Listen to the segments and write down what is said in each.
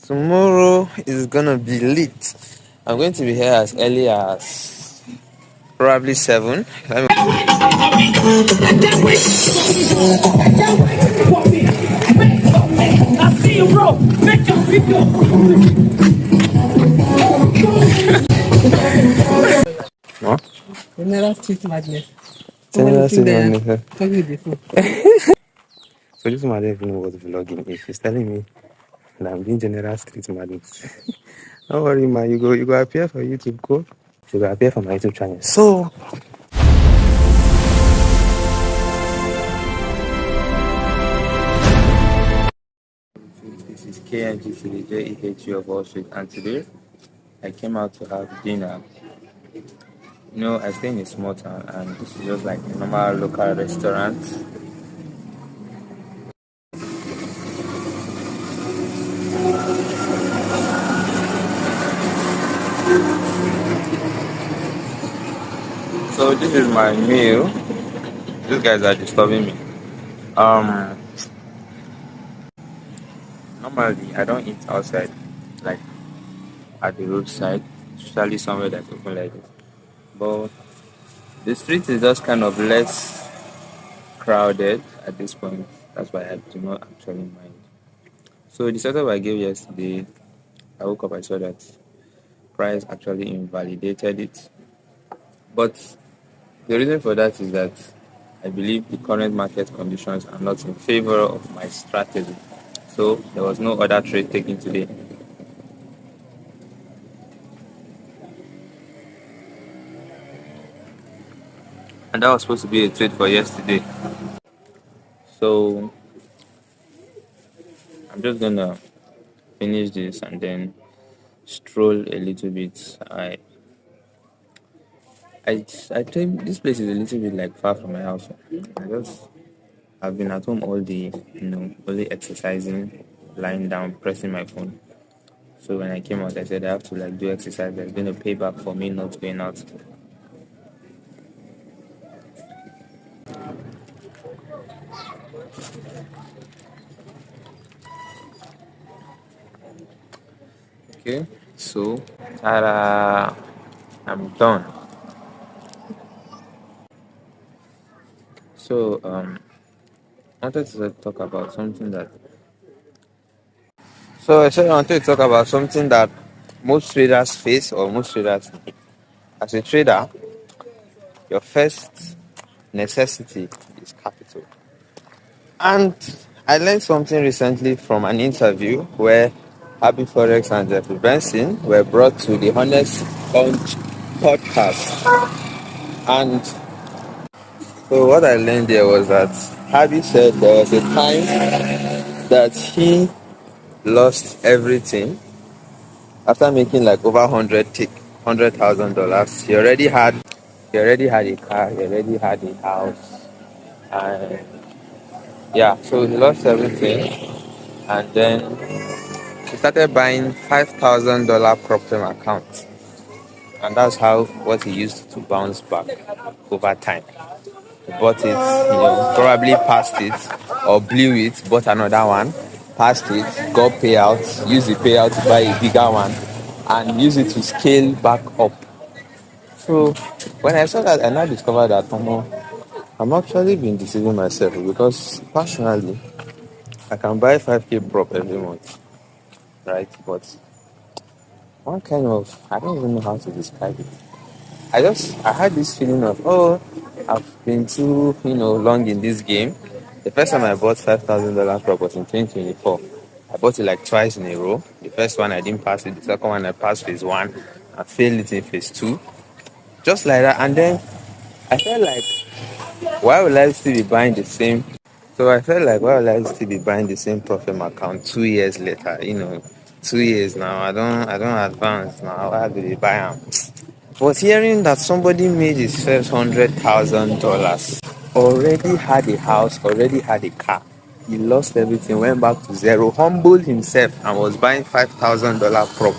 Tomorrow is gonna be lit. I'm going to be here as early as probably 7. I see you, bro. Make your video. What? General street madness. General street madness. Talking with the phone. So this man don't even know what vlogging is. He's telling me that I'm doing general street madness. Don't worry, man. You go appear for YouTube code. You go appear for my YouTube channel. So this is KNG to the JEHU of Wall Street, and today I came out to have dinner. You know, I stay in a small town, and this is just like a normal local restaurant. So this is my meal. These guys are disturbing me. Normally I don't eat outside, like at the roadside, especially somewhere that's open like this. But the street is just kind of less crowded at this point. That's why I do not actually mind. So the setup I gave yesterday, I woke up, I saw that price actually invalidated it. But the reason for that is that I believe the current market conditions are not in favor of my strategy. So there was no other trade taken today. And that was supposed to be a trade for yesterday. So I'm just gonna finish this and then stroll a little bit. I think this place is a little bit like far from my house. I've been at home all day, only exercising, lying down, pressing my phone. So when I came out, I said I have to like do exercise. That's gonna pay back for me not going out. Okay, so ta-da, I'm done. So I wanted to talk about something that. So I said I wanted to talk about something that most traders face, or most traders need. As a trader, your first necessity is capital. And I learned something recently from an interview where Happy Forex and Jeffrey Benson were brought to the Honest Punch podcast. And so what I learned there was that Happy said there was a time that he lost everything after making like over $100,000. He already had a car, he already had a house, and yeah, so he lost everything, and then he started buying $5,000 prop term accounts, and that's what he used to bounce back over time. He bought it, probably passed it or blew it, bought another one, passed it, got payouts, used the payout to buy a bigger one, and use it to scale back up. So when I saw that, I now discovered that I'm actually been deceiving myself, because personally I can buy 5k prop every month, right? But I don't even know how to describe it. I had this feeling of, I've been too long in this game. The first time I bought $5,000 prop was in 2024. I bought it like twice in a row. The first one I didn't pass it. The second one I passed phase 1. I failed it in phase 2. Just like that. And then I felt like, why will I still be buying the same? So I felt like, why will I still be buying the same profit account 2 years later? 2 years now. I don't advance now. Why do they buy them? But hearing that somebody made his first $100,000, already had a house, already had a car, he lost everything, went back to zero, humbled himself, and was buying $5,000 prop,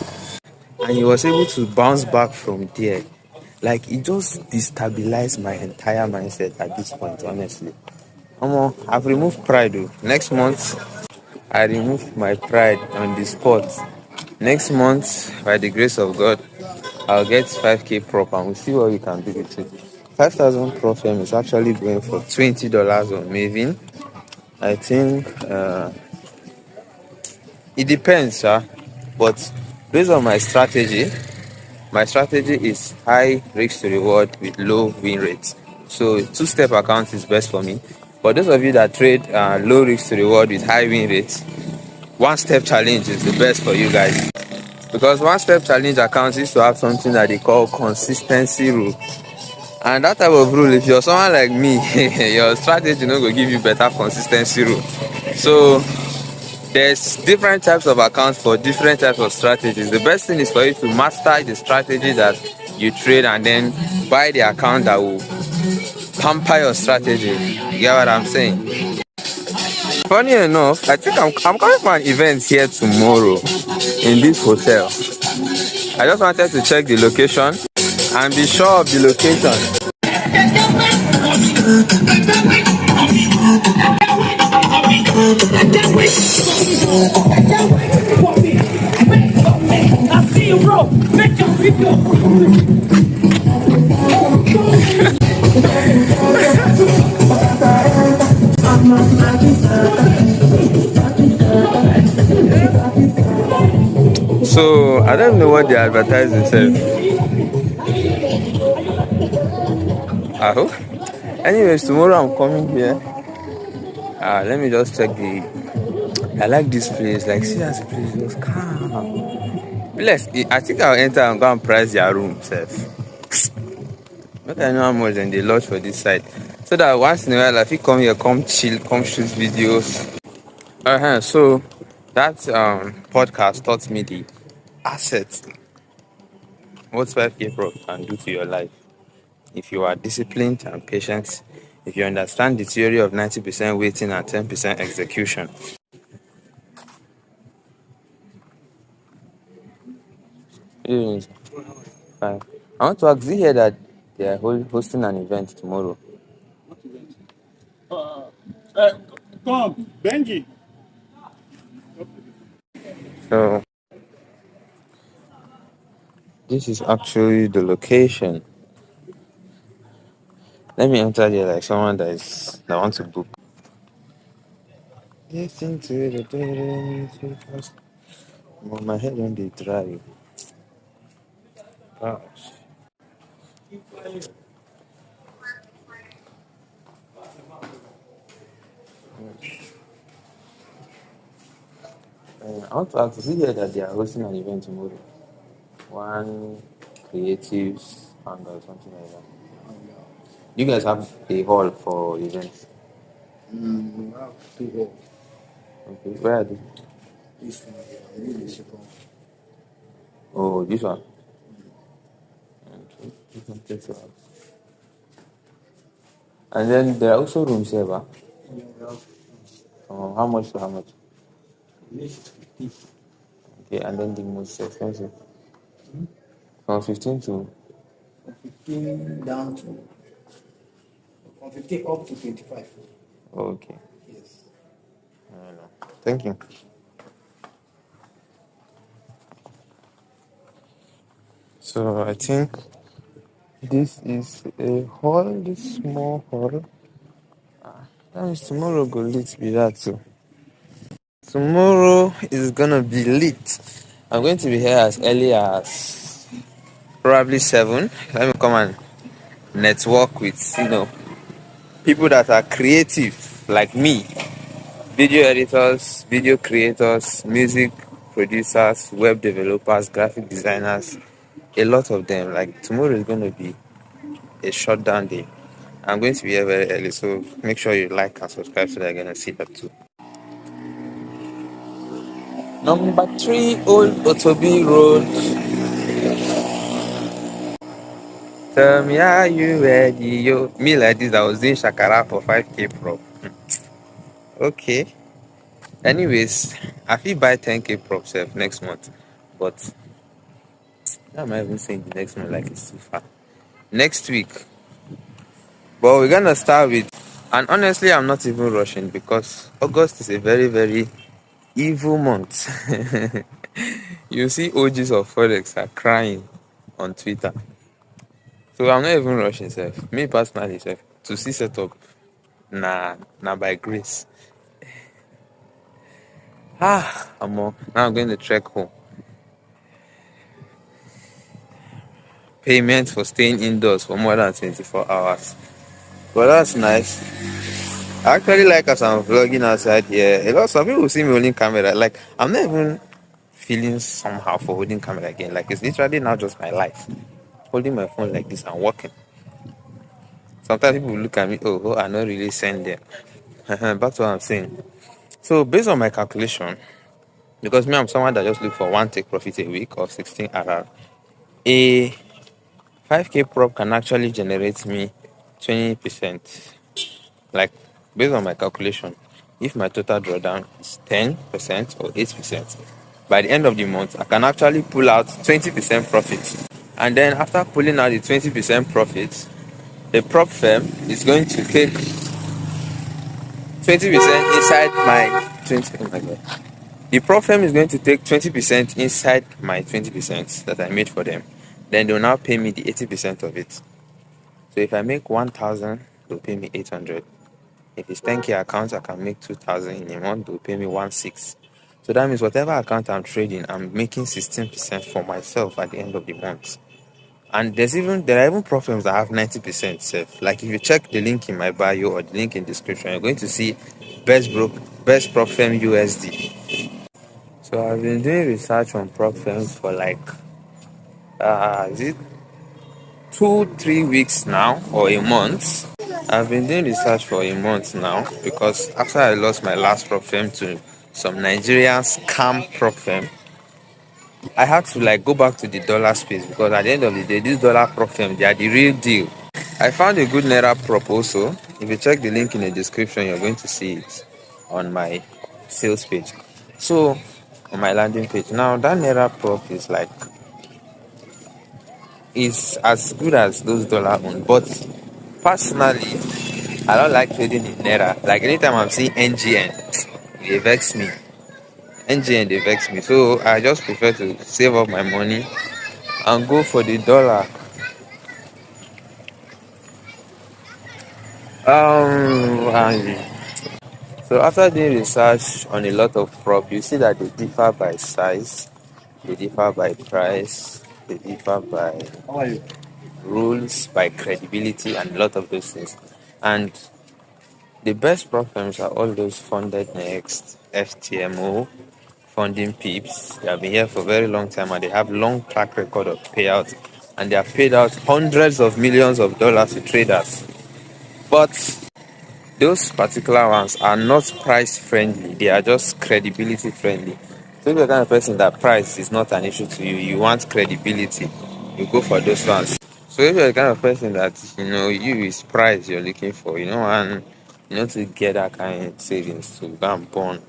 and he was able to bounce back from there. Like, it just destabilized my entire mindset at this point, honestly. I've removed pride though. Next month I remove my pride on the spot. Next month, by the grace of God, I'll get 5k prop and we'll see what we can do with it. 5,000 prop firm is actually going for $20 on Maven. I think it depends, but based on my strategy is high risk to reward with low win rates. So two-step account is best for me. For those of you that trade low risk to reward with high win rates, one-step challenge is the best for you guys. Because one-step challenge accounts used to have something that they call consistency rule. And that type of rule, if you're someone like me, your strategy no go give you better consistency rule. So there's different types of accounts for different types of strategies. The best thing is for you to master the strategy that you trade and then buy the account that will pamper your strategy. You get what I'm saying? Funny enough, I think I'm coming for an event here tomorrow in this hotel. I just wanted to check the location and be sure of the location. I see you, bro. Make your video. So I don't know what they advertise themselves. I hope. Anyways, tomorrow I'm coming here. Let me just check I like this place. Like, see as the place was calm. Bless. I think I'll enter and go and price their room, self. Not I know how much then they lodge for this side. So that once in a while, if you come here, come chill, come shoot videos. So that podcast taught me the assets what 5k Pro can do to your life. If you are disciplined and patient, if you understand the theory of 90% waiting and 10% execution. Fine. I want to ask you here that they are hosting an event tomorrow. What event? Come, Benji. So this is actually the location. Let me enter there like someone that wants to book. Listen to the my head on the drive. Gosh. I want to ask, is it here that they are hosting an event tomorrow? One creatives and or something like that. You guys have a hall for events? We have 2 halls. Okay, where are they? This one here, and this is the second one. Oh, this one? Okay, this one takes a while. And then there are also rooms here, ba? We have How much to how much? this is 50. Okay, and then the most expensive? From 15 to? From 15 down to, from 15 up to 25. Okay. Yes. I know. Thank you. So I think this is a hall, this small hall. That means tomorrow go lit be that too. Tomorrow is gonna be lit. I'm going to be here as early as probably 7. Let me come and network with people that are creative like me. Video editors, video creators, music producers, web developers, graphic designers, a lot of them. Like tomorrow is going to be a shutdown day. I'm going to be here very early, so make sure you like and subscribe so that you're going to see that too. Number 3, Old Otobi Road. Tell me, are you ready? Yo, me like this, I was doing Shakara for 5k Pro. Okay. Anyways, I feel buy 10k prop self next month, but I'm not even saying the next month like it's too far. Next week, but we're gonna start with, and honestly, I'm not even rushing because August is a very, very evil month. You see OGs of Forex are crying on Twitter. So I'm not even rushing self. Me personally self to see setup nah by grace. Now I'm going to trek home. Payment for staying indoors for more than 24 hours. But that's nice. I actually like as I'm vlogging outside here. A lot of people see me holding camera. Like I'm not even feeling somehow for holding camera again. Like it's literally now just my life. Holding my phone like this and walking. Sometimes people look at me, I'm not really sending. Back to what I'm saying. So based on my calculation, because me I'm someone that just look for one take profit a week or 16 RR, a 5k prop can actually generate me 20%. Like based on my calculation, if my total drawdown is 10% or 8%, by the end of the month I can actually pull out 20% profit. And then after pulling out the 20% profit, the prop firm is going to take 20% inside my 20. Oh my god. The prop firm is going to take 20% inside my 20% that I made for them. Then they'll now pay me the 80% of it. So if I make 1,000, they'll pay me 800. If it's 10k account, I can make 2,000 in a month. They'll pay me 1,600. So that means whatever account I'm trading, I'm making 16% for myself at the end of the month. And there are even prop firms that have 90% safe. Like if you check the link in my bio or the link in the description, you're going to see best prop firm USD. So I've been doing research on prop firms for like is it 2-3 weeks now or a month. I've been doing research for a month now because after I lost my last prop firm to some Nigerian scam prop firm, I had to like go back to the dollar space because at the end of the day, these dollar prop firms, they are the real deal. I found a good Naira prop also. If you check the link in the description, you're going to see it on my sales page. So on my landing page. Now that Naira prop is as good as those dollar ones, but personally I don't like trading in Naira. Like anytime I'm seeing NGN, it vex me. NGN they vex me. So I just prefer to save up my money and go for the dollar. So after doing research on a lot of prop, you see that they differ by size, they differ by price, they differ by rules, by credibility, and a lot of those things. And the best prop firms are all those funded next, FTMO, funding peeps. They have been here for a very long time and they have long track record of payouts, and they have paid out hundreds of millions of dollars to traders. But those particular ones are not price friendly, they are just credibility friendly. So if you're the kind of person that price is not an issue to you, you want credibility, you go for those ones. So if you're the kind of person that you is price you're looking for, and to get that kind of savings to go and burn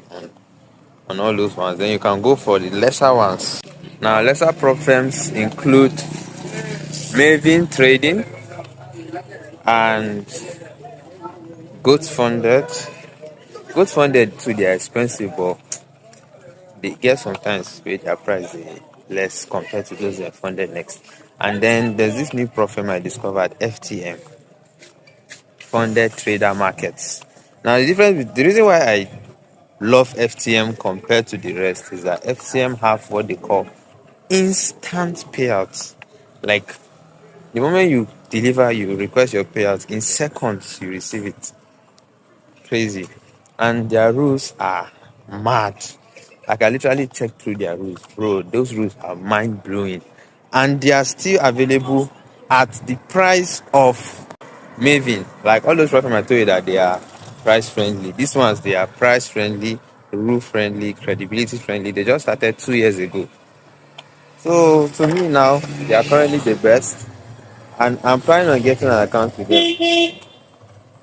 on all those ones, then you can go for the lesser ones. Now lesser prop firms include Maven Trading and Goat Funded. Goat Funded too, they are expensive, but they get sometimes where their price is less compared to those that are funded next. And then there's this new prop firm I discovered, FTM, Funded Trader Markets. Now the reason why I love FTM compared to the rest is that FTM have what they call instant payouts. Like the moment you deliver, you request your payout, in seconds you receive it. Crazy. And their rules are mad. Like I literally checked through their rules, bro. Those rules are mind blowing, and they are still available at the price of Maven. Like all those platforms I told you that they are price friendly. These ones, they are price friendly, rule friendly, credibility friendly. They just started 2 years ago. So to me now, they are currently the best, and I'm planning on getting an account with them.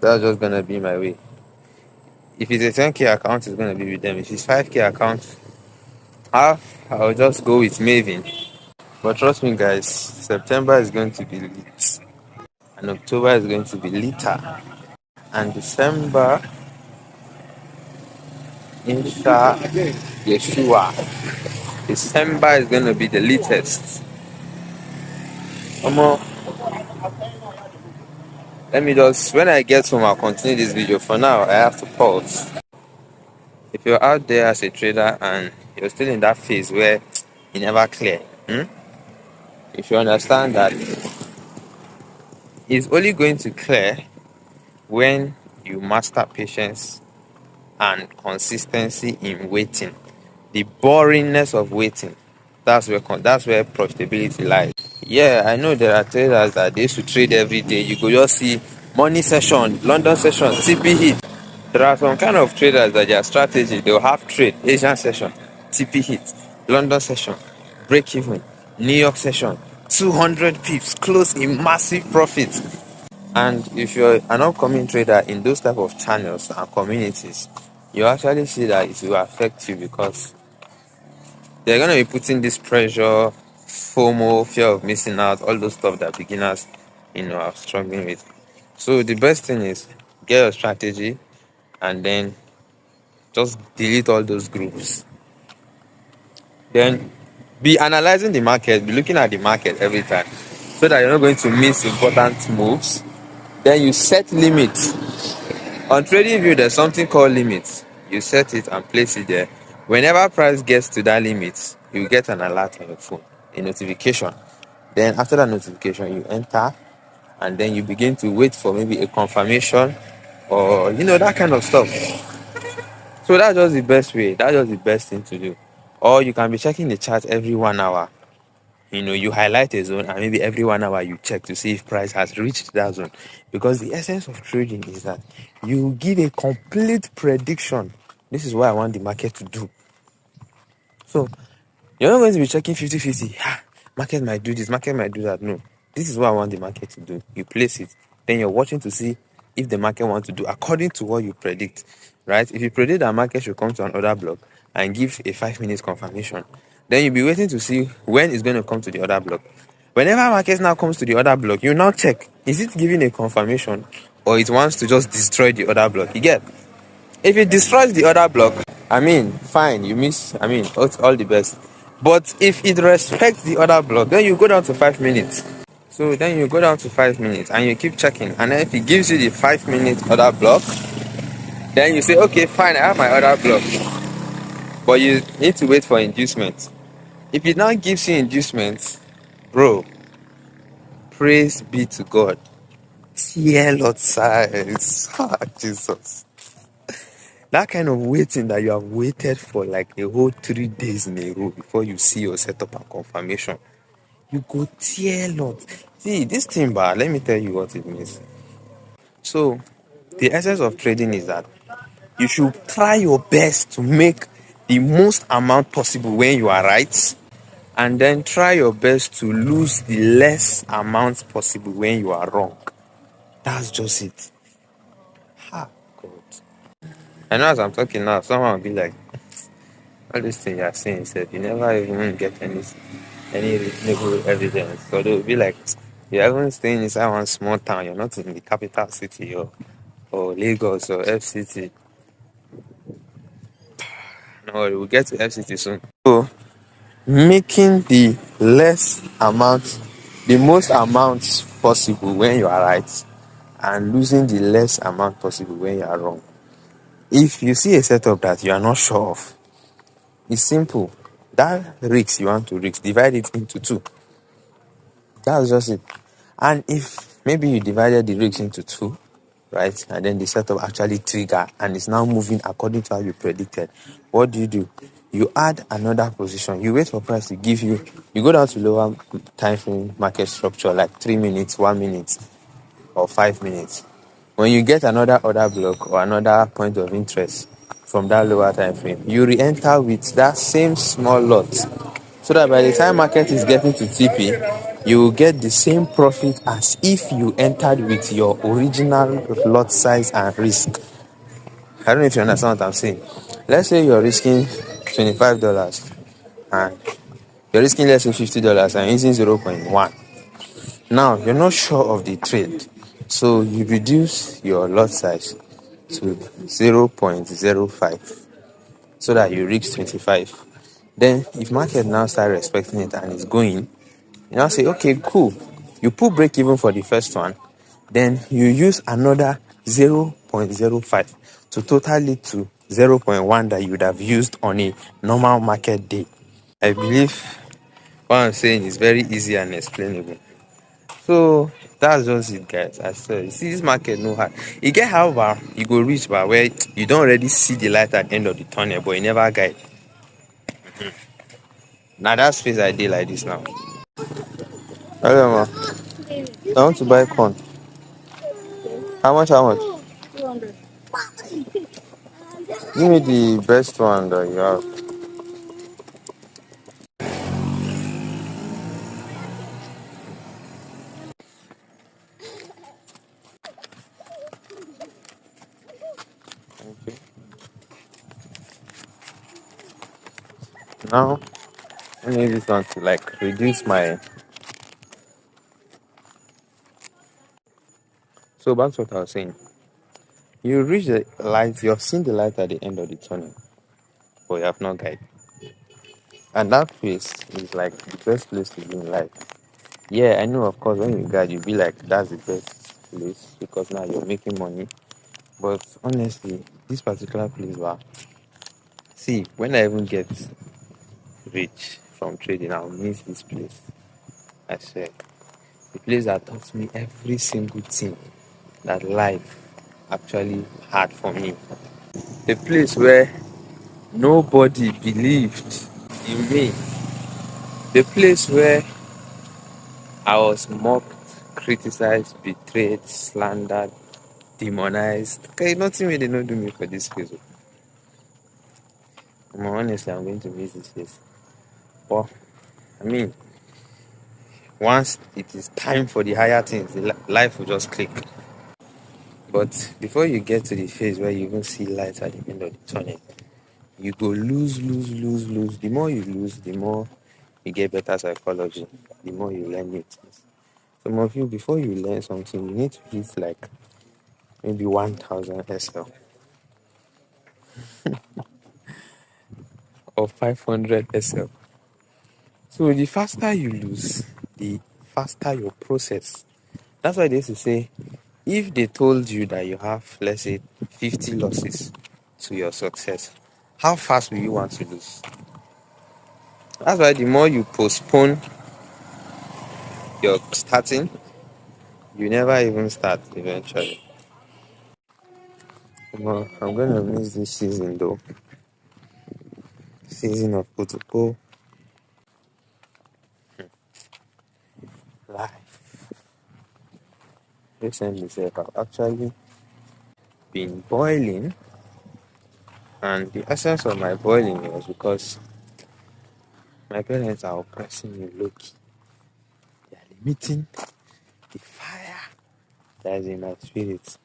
That's just gonna be my way. If it's a 10k account, it's gonna be with them. If it's 5k account, I'll just go with Maven. But trust me, guys, September is going to be lit, and October is going to be litter, and December, Insha Yeshua, December is going to be the latest. Let me just, when I get home, I'll continue this video. For now, I have to pause. If you're out there as a trader and you're still in that phase where you never clear, if you understand that it's only going to clear when you master patience and consistency in waiting. The boringness of waiting, that's where profitability lies. Yeah, I know there are traders that they used to trade every day. You go just see morning session, London session, TP hit. There are some kind of traders that their strategy, they'll have trade, Asian session, TP hit, London session, break even, New York session, 200 pips, close in massive profits. And if you're an upcoming trader in those type of channels and communities, you actually see that it will affect you because they're going to be putting this pressure, FOMO, fear of missing out, all those stuff that beginners, are struggling with. So the best thing is get your strategy and then just delete all those groups. Then be analyzing the market, be looking at the market every time so that you're not going to miss important moves. Then you set limits. On TradingView, there's something called limits. You set it and place it there. Whenever price gets to that limit, you get an alert on your phone, a notification. Then after that notification, you enter and then you begin to wait for maybe a confirmation or that kind of stuff. So that's just the best way. That's just the best thing to do. Or you can be checking the chart every 1 hour. You highlight a zone and maybe every 1 hour you check to see if price has reached that zone. Because the essence of trading is that you give a complete prediction. This is what I want the market to do. So you're not going to be checking 50-50. Market might do this, market might do that. No. This is what I want the market to do. You place it. Then you're watching to see if the market wants to do according to what you predict. Right? If you predict that market should come to an order block and give a 5-minute confirmation, then you'll be waiting to see when it's going to come to the order block. Whenever market now comes to the order block, you now check, is it giving a confirmation or it wants to just destroy the order block? You get? If it destroys the order block, fine, you miss, all the best. But if it respects the order block, then you go down to 5 minutes. So then you go down to 5 minutes and you keep checking. And then if it gives you the 5-minute order block, then you say, okay, fine, I have my order block. But you need to wait for inducement. If it now gives you inducement, bro, praise be to God. Tear lot size. Jesus. That kind of waiting that you have waited for like a whole 3 days in a row before you see your setup and confirmation. You go tear lot. See, this thing, let me tell you what it means. So, the essence of trading is that you should try your best to make the most amount possible when you are right, and then try your best to lose the less amount possible when you are wrong. That's just it. God. I know as I'm talking now, someone will be like, all this thing you're saying, you never even get any reasonable evidence. So they'll be like, you're even staying inside one small town, you're not in the capital city or Lagos or FCT. No, we'll get to FCT soon. So, making the most amount possible when you are right, and losing the less amount possible when you are wrong. If you see a setup that you are not sure of, it's simple. That risk you want to risk, divide it into 2. That's just it. And if maybe you divided the risk into 2, right, and then the setup actually trigger and it's now moving according to how you predicted, what do? You add another position. You wait for price to give you. You go down to lower time frame market structure like 3 minutes, 1 minute, or 5 minutes. When you get another order block or another point of interest from that lower time frame, you re-enter with that same small lot, so that by the time market is getting to TP, you will get the same profit as if you entered with your original lot size and risk. I don't know if you understand what I'm saying. Let's say you're risking $25 and you're risking, let's say, $50 and using 0.1. Now, you're not sure of the trade, so you reduce your lot size to 0.05 so that you reach 25. Then if market now start respecting it and it's going, you now say, okay, cool. You put break even for the first one, then you use another 0.05 to total it to 0.1 that you would have used on a normal market day. I believe what I'm saying is very easy and explainable. So that's just it, guys. I swear, you see this market no hard. You get however you go reach by where you don't already see the light at the end of the tunnel, but you never guide. Now that space I did like this now. Hello, ma. I want to buy corn. How much? How much? 200. Give me the best one that you have. Okay. Now I need this one to like reduce my. So back to what I was saying. You reach the light. You have seen the light at the end of the tunnel, but you have not guide. And that place is like the best place to be in life. Yeah, I know. Of course, when you guide, you be like, that's the best place because now you're making money. But honestly, this particular place, wow. See, when I even get rich from trading, I'll miss this place. I swear. The place that taught me every single thing that life actually had for me. The place where nobody believed in me. The place where I was mocked, criticized, betrayed, slandered, demonized. Okay, nothing really not do me for this place. Honestly, I'm going to miss this place. But I mean, once it is time for the higher things, life will just click. But before you get to the phase where you even see light at the end of the tunnel, you go lose, lose, lose, lose. The more you lose, the more you get better psychology. The more you learn new things. Some of you, before you learn something, you need to hit like maybe 1,000 SL or 500 SL. So the faster you lose, the faster your process. That's why they used to say, if they told you that you have, let's say, 50 losses to your success, how fast will you want to lose? That's why the more you postpone your starting, you never even start eventually. Well, I'm gonna miss this season though. Season of Kotoko life. Recently, I've actually been boiling, and the essence of my boiling was because my parents are oppressing me low key. They are limiting the fire that is in my spirit.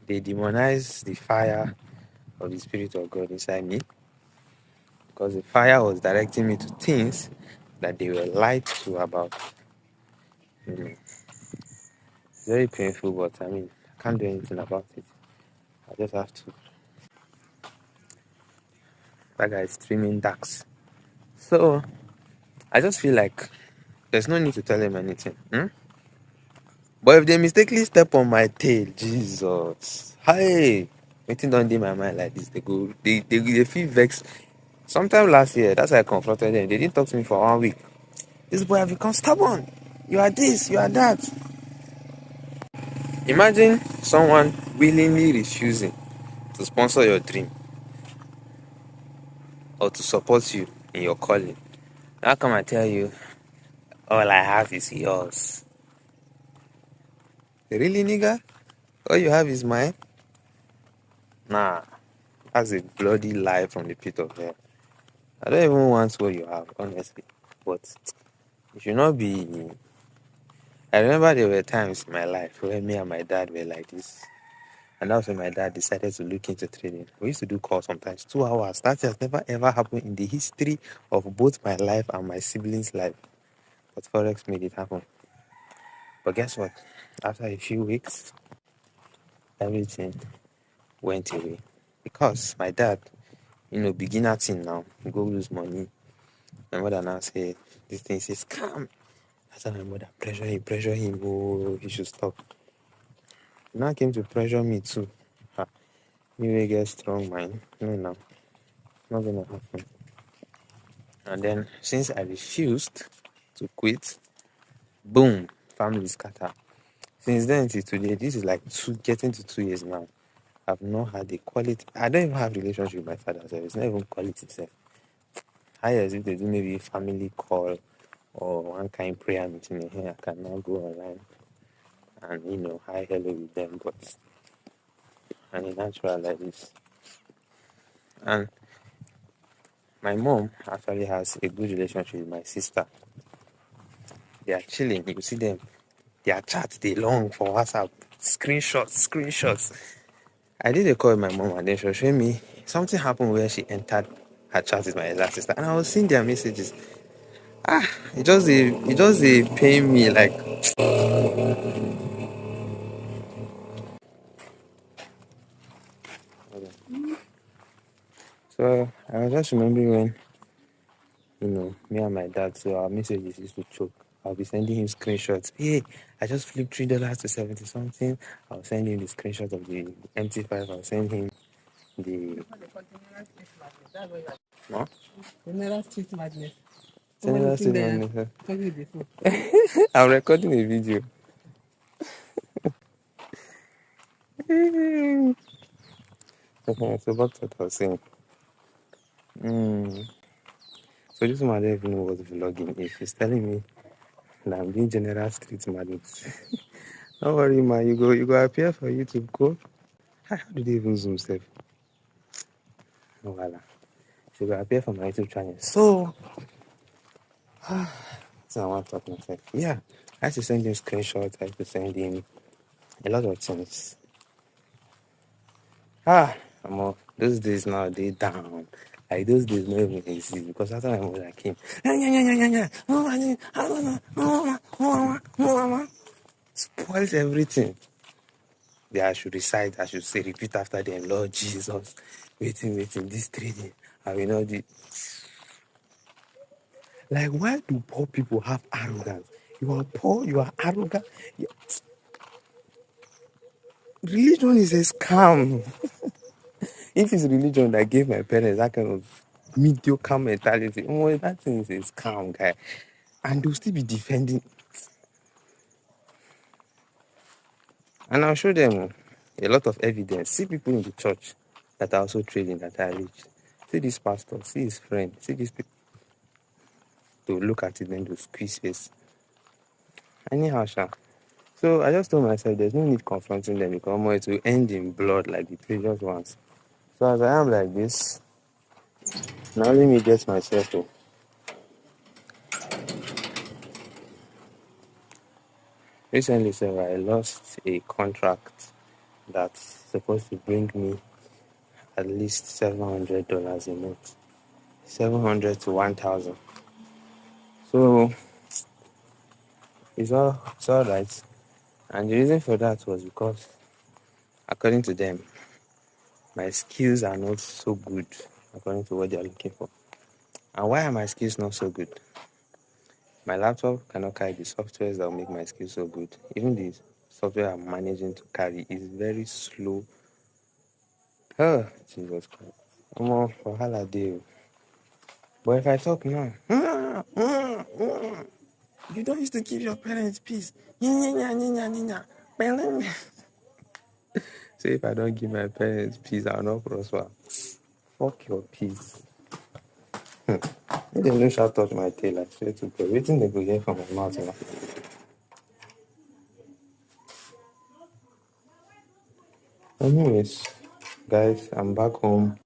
They demonize the fire of the Spirit of God inside me because the fire was directing me to things that they were lied to about. Very painful, but I mean, I can't do anything about it. I just have to. That guy is streaming darks. So I just feel like there's no need to tell him anything. But if they mistakenly step on my tail, Jesus, hey, waiting don't in my mind like this. They feel vexed. Sometime last year, that's why I confronted them. They didn't talk to me for 1 week. This boy have become stubborn. You are this, you are that. Imagine someone willingly refusing to sponsor your dream or to support you in your calling. How come I tell you, all I have is yours? Really, nigga? All you have is mine? Nah, that's a bloody lie from the pit of hell. I don't even want what you have, honestly. But it should not be. I remember there were times in my life where me and my dad were like this. And that's when my dad decided to look into trading. We used to do calls sometimes, 2 hours. That has never ever happened in the history of both my life and my siblings' life. But Forex made it happen. But guess what? After a few weeks, everything went away. Because my dad beginner thing now. You go lose money. My mother now say this thing is scam. That's how my mother pressure him. Oh, he should stop. Now came to pressure me too. Ha. Me will get strong mind. No, not gonna happen. And then since I refused to quit, boom, family scatter. Since then till today, this is like getting to 2 years now. I've not had a quality. I don't even have relationship with my father. So it's not even quality itself. Highest if they do maybe family call or one kind prayer meeting here, I can now go online and hi hello with them, but and in natural like this. And my mom actually has a good relationship with my sister. They are chilling. You see them. Their chat they long for WhatsApp. Screenshots. I did a call with my mom and then she was showing me something happened where she entered her chat with my elder sister and I was seeing their messages. It just pain me like. So I was just remembering when me and my dad, so our messages used to choke. I'll be sending him screenshots. Hey, I just flipped $3 to 70 something. I'll send him the screenshot of the MT5. I'll send him the. No? General street madness. General Someone looking statement. there talking with the phone. I'm recording a video. So what I was saying. So this woman I don't even know what vlogging is. She's telling me that I'm doing general street madness. Don't worry, man. You go appear for YouTube. Go. How do they even zoom safe? No, voila. She will appear for my YouTube channel. So, I want to talk myself. Yeah, I have to send him screenshots. I have to send him a lot of things. Those days now they down. Like those days not even exist because after my mother came, spoils everything. I should recite. I should say repeat after them. Lord Jesus, waiting. This trading, I will not do. Like, why do poor people have arrogance? You are poor, you are arrogant. Religion is a scam. If it's religion that gave my parents that kind of mediocre mentality, that thing is a scam, guy. And they'll still be defending. And I'll show them a lot of evidence. See people in the church that are also trading, that are rich. See this pastor, see his friend, see these people. To look at it, then to squeeze face. Anyhow, Sha. So I just told myself there's no need confronting them because it will end in blood like the previous ones. So as I am like this, now let me get myself to. Recently, sir, I lost a contract that's supposed to bring me at least $700 a month. 700 to 1,000. So it's all right. And the reason for that was because, according to them, my skills are not so good according to what they are looking for. And why are my skills not so good? My laptop cannot carry the softwares that will make my skills so good. Even the software I'm managing to carry is very slow. Oh, Jesus Christ. I'm on for holiday. But if I talk now, you don't used to give your parents peace. So if I don't give my parents peace, I'll not prosper. Fuck your peace. They don't shout touch my tail, I swear to God. Waiting they go hear from my mouth now. Anyways, guys, I'm back home.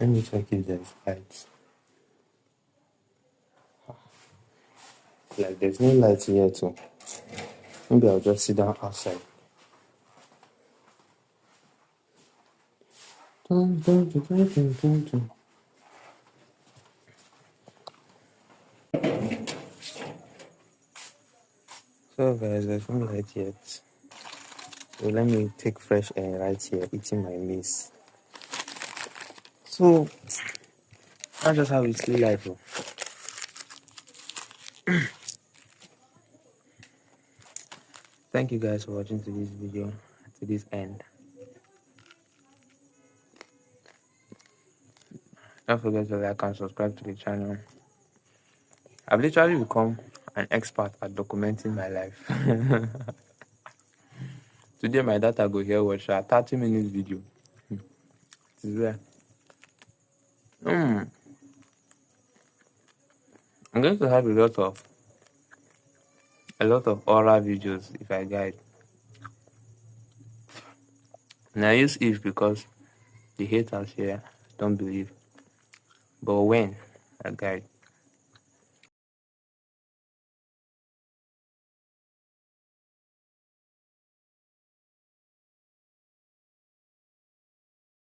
Let me check if there's lights. Like there's no light here too. Maybe I'll just sit down outside. So guys, there's no light yet. So let me take fresh air right here, eating my maize. So that's just how we see life. Oh. Thank you guys for watching to this video, to this end. Don't forget to like and subscribe to the channel. I've literally become an expert at documenting my life. Today my data go here watch a 30-minute video. It is there. I'm going to have a lot of oral videos if I guide. And I use if because the haters here don't believe. But when I guide.